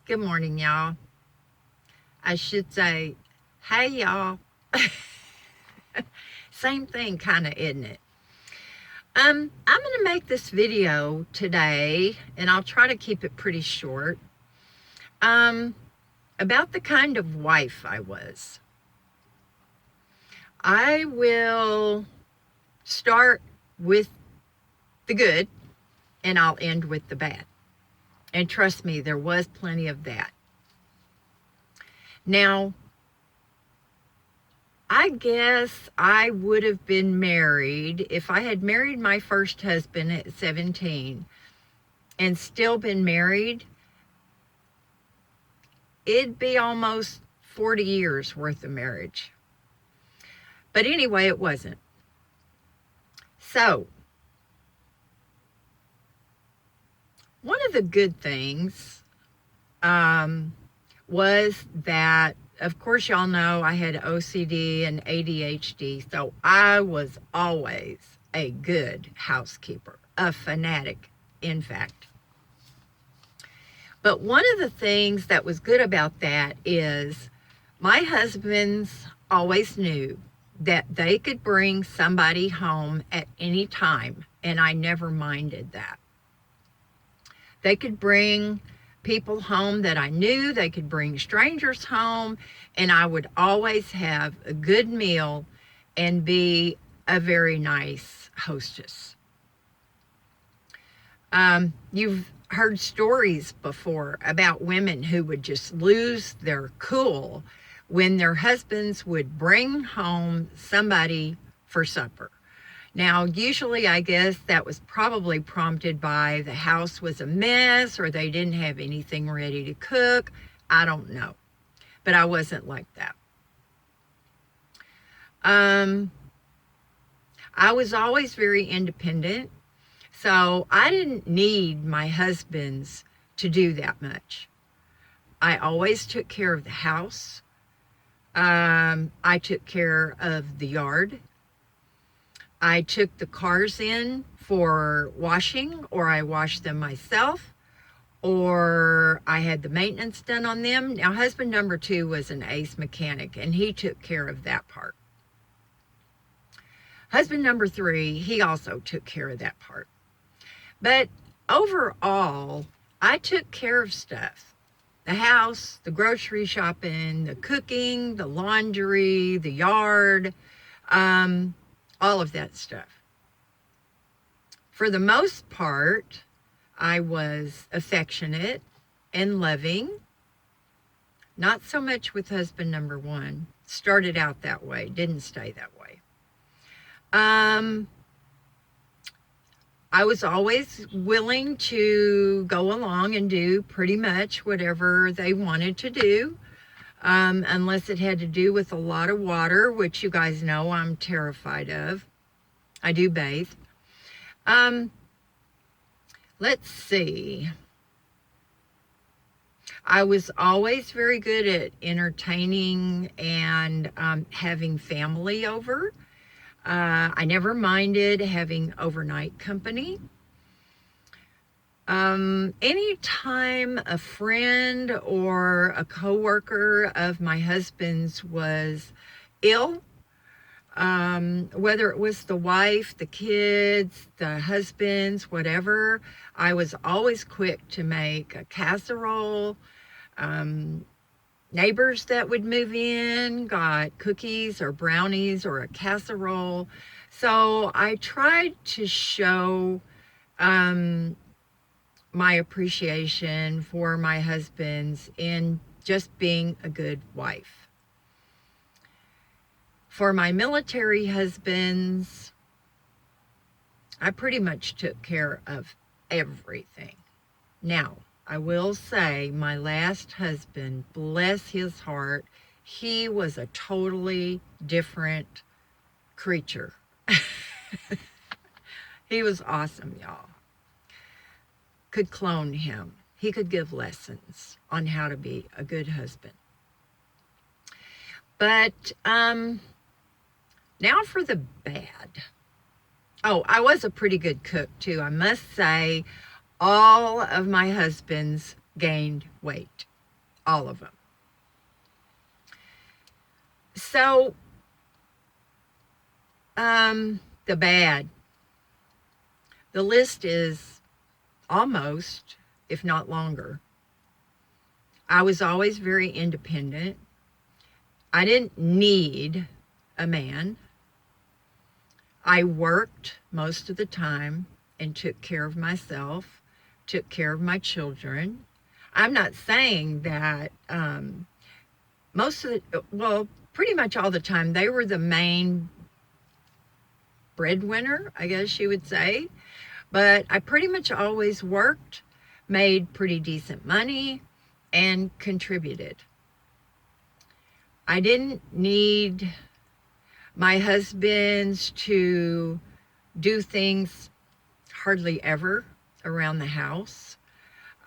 Good morning, y'all. I should say, hey, y'all. Same thing, kind of, isn't it? I'm going to make this video today, and I'll try to keep it pretty short, about the kind of wife I was. I will start with the good, and I'll end with the bad. And trust me, there was plenty of that. Now, I guess I would have been married if I had married my first husband at 17 and still been married. It'd be almost 40 years worth of marriage. But anyway, it wasn't. So, one of the good things was that, of course, y'all know I had OCD and ADHD, so I was always a good housekeeper, a fanatic, in fact. But one of the things that was good about that is my husbands always knew that they could bring somebody home at any time, and I never minded that. They could bring people home that I knew, they could bring strangers home, and I would always have a good meal and be a very nice hostess. You've heard stories before about women who would just lose their cool when their husbands would bring home somebody for supper. Now, usually I guess that was probably prompted by the house was a mess or they didn't have anything ready to cook. I don't know. But I wasn't like that. I was always very independent, so I didn't need my husbands to do that much. I always took care of the house. I took care of the yard. I took the cars in for washing, or I washed them myself, or I had the maintenance done on them. Now, husband number 2 was an ace mechanic, and he took care of that part. Husband number 3, he also took care of that part. But overall, I took care of stuff. The house, the grocery shopping, the cooking, the laundry, the yard, all of that stuff. For the most part, I was affectionate and loving. Not so much with husband number 1. Started out that way, didn't stay that way. I was always willing to go along and do pretty much whatever they wanted to do, unless it had to do with a lot of water, which you guys know I'm terrified of. I do bathe. Let's see. I was always very good at entertaining and having family over. I never minded having overnight company. Anytime a friend or a coworker of my husband's was ill, whether it was the wife, the kids, the husbands, whatever, I was always quick to make a casserole. Neighbors that would move in got cookies or brownies or a casserole. So I tried to show my appreciation for my husbands in just being a good wife. For my military husbands, I pretty much took care of everything. Now, I will say my last husband, bless his heart, he was a totally different creature. He was awesome, y'all. Could clone him. He could give lessons on how to be a good husband. But now for the bad. Oh, I was a pretty good cook too. I must say, all of my husbands gained weight. all of them. So, the bad. The list is almost, if not longer. I was always very independent. I didn't need a man. I worked most of the time and took care of myself, took care of my children. I'm not saying that pretty much all the time, they were the main breadwinner, I guess you would say. But I pretty much always worked, made pretty decent money, and contributed. I didn't need my husbands to do things hardly ever around the house.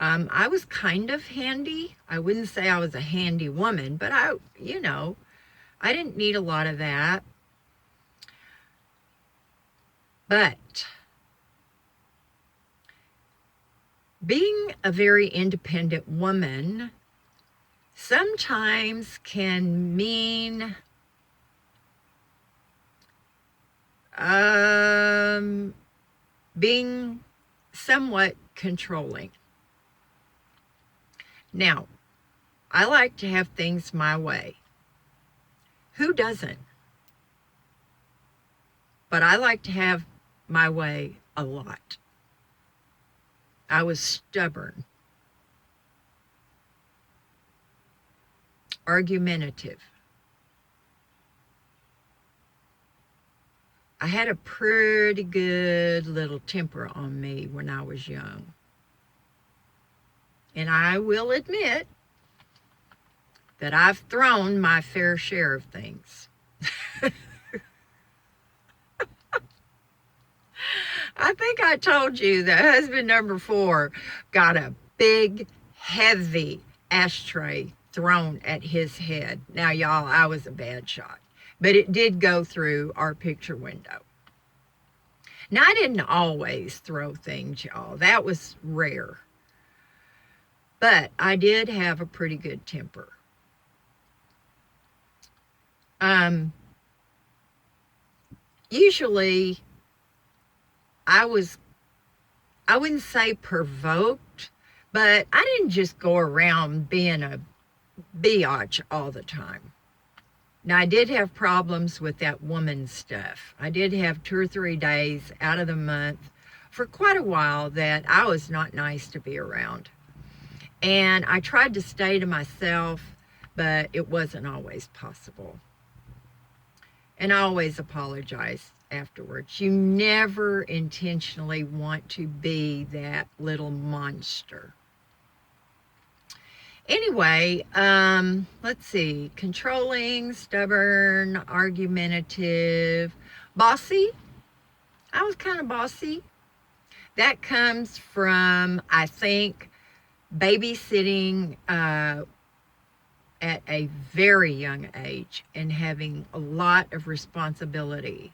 I was kind of handy. I wouldn't say I was a handy woman, but I didn't need a lot of that. But being a very independent woman sometimes can mean being somewhat controlling. Now, I like to have things my way. Who doesn't? But I like to have my way a lot. I was stubborn, argumentative. I had a pretty good little temper on me when I was young. And I will admit that I've thrown my fair share of things. I think I told you that husband number 4 got a big, heavy ashtray thrown at his head. Now, y'all, I was a bad shot, but it did go through our picture window. Now, I didn't always throw things, y'all. That was rare. But I did have a pretty good temper. Usually, I wouldn't say provoked, but I didn't just go around being a biatch all the time. Now, I did have problems with that woman stuff. I did have 2 or 3 days out of the month for quite a while that I was not nice to be around. And I tried to stay to myself, but it wasn't always possible. And I always apologize afterwards. You never intentionally want to be that little monster. Anyway, let's see. Controlling, stubborn, argumentative, bossy. I was kind of bossy. That comes from, I think, babysitting at a very young age and having a lot of responsibility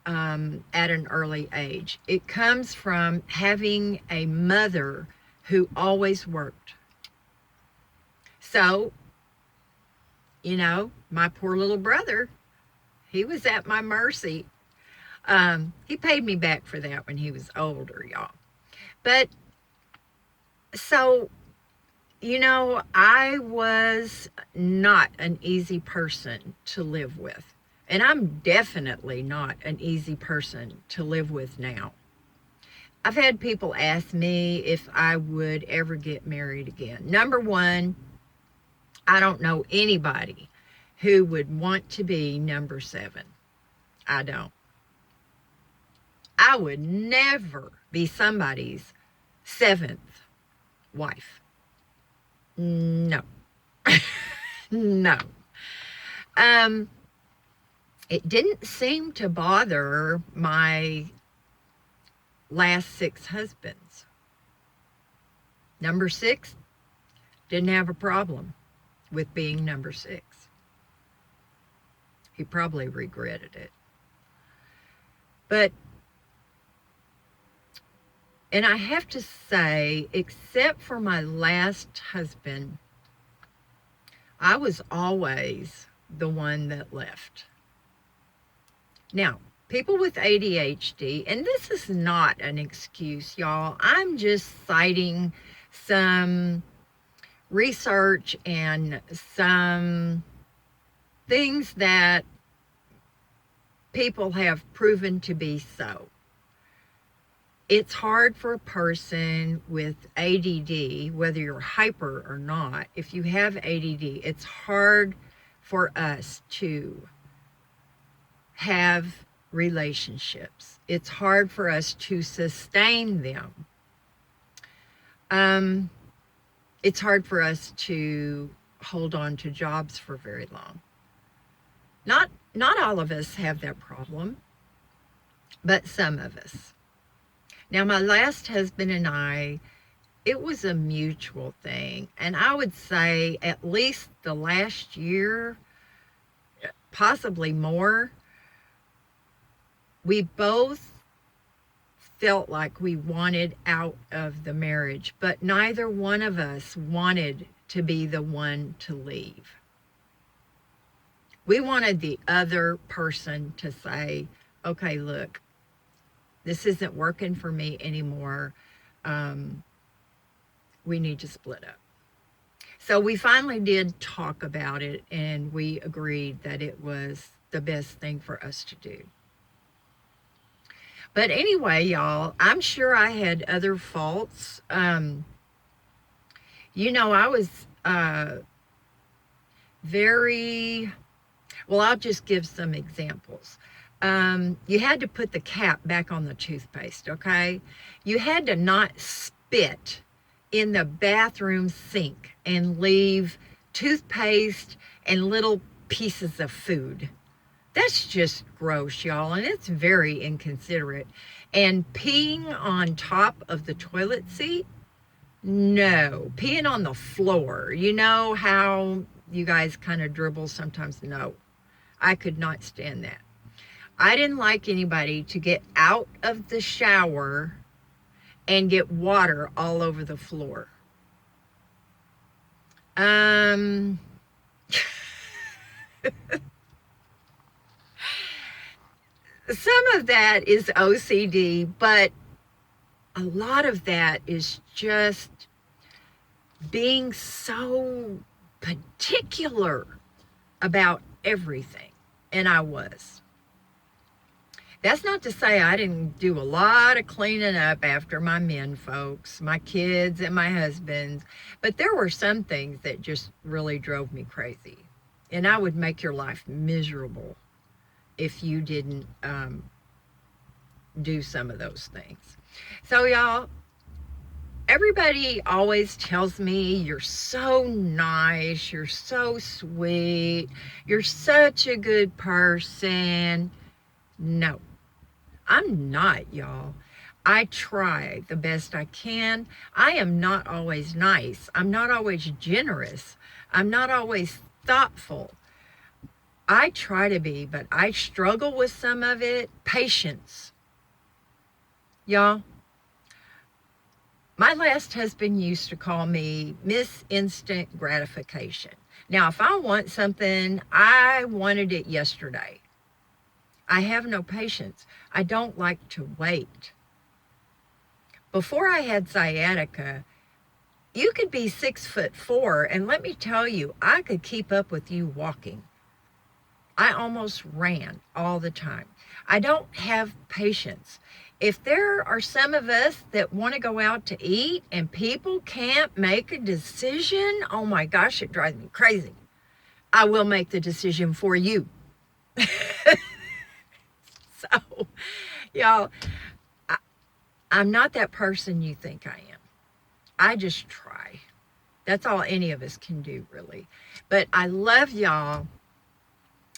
at an early age. It comes from having a mother who always worked. So, my poor little brother, he was at my mercy. He paid me back for that when he was older, y'all. But, so, I was not an easy person to live with. And I'm definitely not an easy person to live with now. I've had people ask me if I would ever get married again. Number one, I don't know anybody who would want to be number 7. I don't. I would never be somebody's 7th wife. No. No. It didn't seem to bother my last 6 husbands. Number 6 didn't have a problem with being number 6. He probably regretted it. And I have to say, except for my last husband, I was always the one that left. Now, people with ADHD, and this is not an excuse, y'all. I'm just citing some research and some things that people have proven to be so. It's hard for a person with ADD, whether you're hyper or not, if you have ADD, it's hard for us to have relationships. It's hard for us to sustain them. It's hard for us to hold on to jobs for very long. Not all of us have that problem, but some of us. Now, my last husband and I, it was a mutual thing. And I would say at least the last year, possibly more, we both felt like we wanted out of the marriage, but neither one of us wanted to be the one to leave. We wanted the other person to say, okay, look, this isn't working for me anymore. We need to split up. So we finally did talk about it, and we agreed that it was the best thing for us to do. But anyway, y'all, I'm sure I had other faults. I was very, well, I'll just give some examples. You had to put the cap back on the toothpaste, okay? You had to not spit in the bathroom sink and leave toothpaste and little pieces of food. That's just gross, y'all, and it's very inconsiderate. And peeing on top of the toilet seat? No. Peeing on the floor. You know how you guys kind of dribble sometimes? No. I could not stand that. I didn't like anybody to get out of the shower and get water all over the floor. Some of that is OCD, but a lot of that is just being so particular about everything. And I was. That's not to say I didn't do a lot of cleaning up after my men folks, my kids and my husbands, but there were some things that just really drove me crazy. And I would make your life miserable if you didn't do some of those things. So y'all, everybody always tells me you're so nice, you're so sweet, you're such a good person. No, I'm not, y'all. I try the best I can. I am not always nice. I'm not always generous. I'm not always thoughtful. I try to be, but I struggle with some of it. Patience. Y'all, my last husband used to call me Miss Instant Gratification. Now, if I want something, I wanted it yesterday. I have no patience. I don't like to wait. Before I had sciatica, you could be 6'4", and let me tell you, I could keep up with you walking. I almost ran all the time. I don't have patience. If there are some of us that want to go out to eat and people can't make a decision, oh my gosh, it drives me crazy. I will make the decision for you. So, y'all, I'm not that person you think I am. I just try. That's all any of us can do, really. But I love y'all.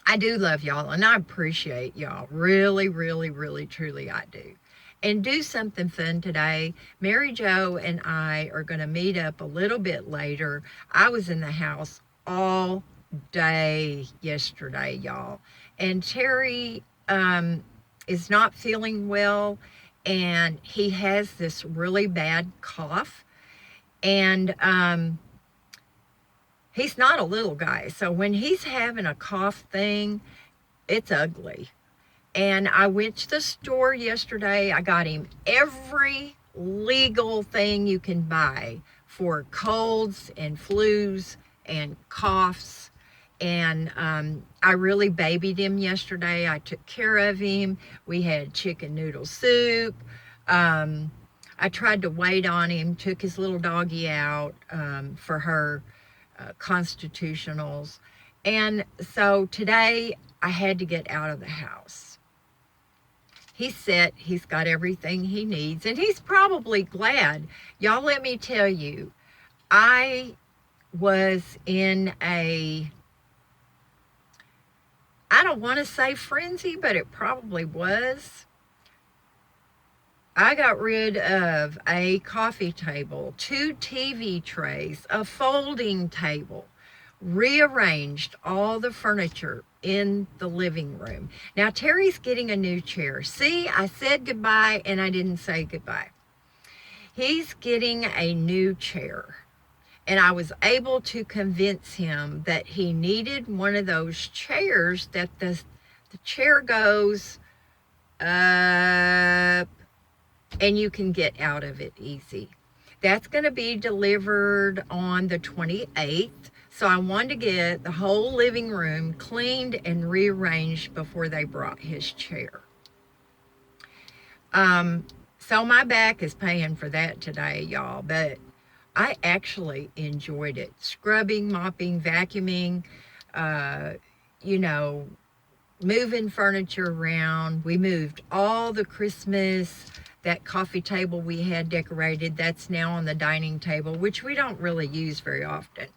I do love y'all, and I appreciate y'all. Really, really, really, truly, I do. And do something fun today. Mary Jo and I are going to meet up a little bit later. I was in the house all day yesterday, y'all. And Terry is not feeling well, and he has this really bad cough. And He's not a little guy. So when he's having a cough thing, it's ugly. And I went to the store yesterday. I got him every legal thing you can buy for colds and flus and coughs. And I really babied him yesterday. I took care of him. We had chicken noodle soup. I tried to wait on him, took his little doggy out for her constitutionals. And so today I had to get out of the house. He's set, he's got everything he needs, and he's probably glad. Y'all, let me tell you, I was in I don't want to say frenzy, but it probably was. I got rid of a coffee table, 2 TV trays, a folding table, rearranged all the furniture in the living room. Now, Terry's getting a new chair. See, I said goodbye and I didn't say goodbye. He's getting a new chair. And I was able to convince him that he needed one of those chairs that the chair goes up and you can get out of it easy. That's going to be delivered on the 28th. So I wanted to get the whole living room cleaned and rearranged before they brought his chair. So my back is paying for that today, y'all. But I actually enjoyed it. Scrubbing, mopping, vacuuming, moving furniture around. We moved all the Christmas, that coffee table we had decorated, that's now on the dining table, which we don't really use very often.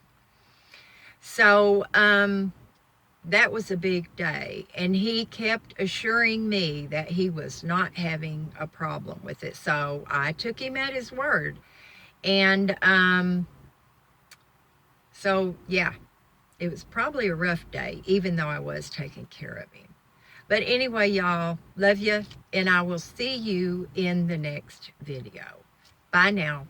So that was a big day, and he kept assuring me that he was not having a problem with it. So I took him at his word. And so, yeah, it was probably a rough day, even though I was taking care of him. But anyway, y'all, love you, and I will see you in the next video. Bye now.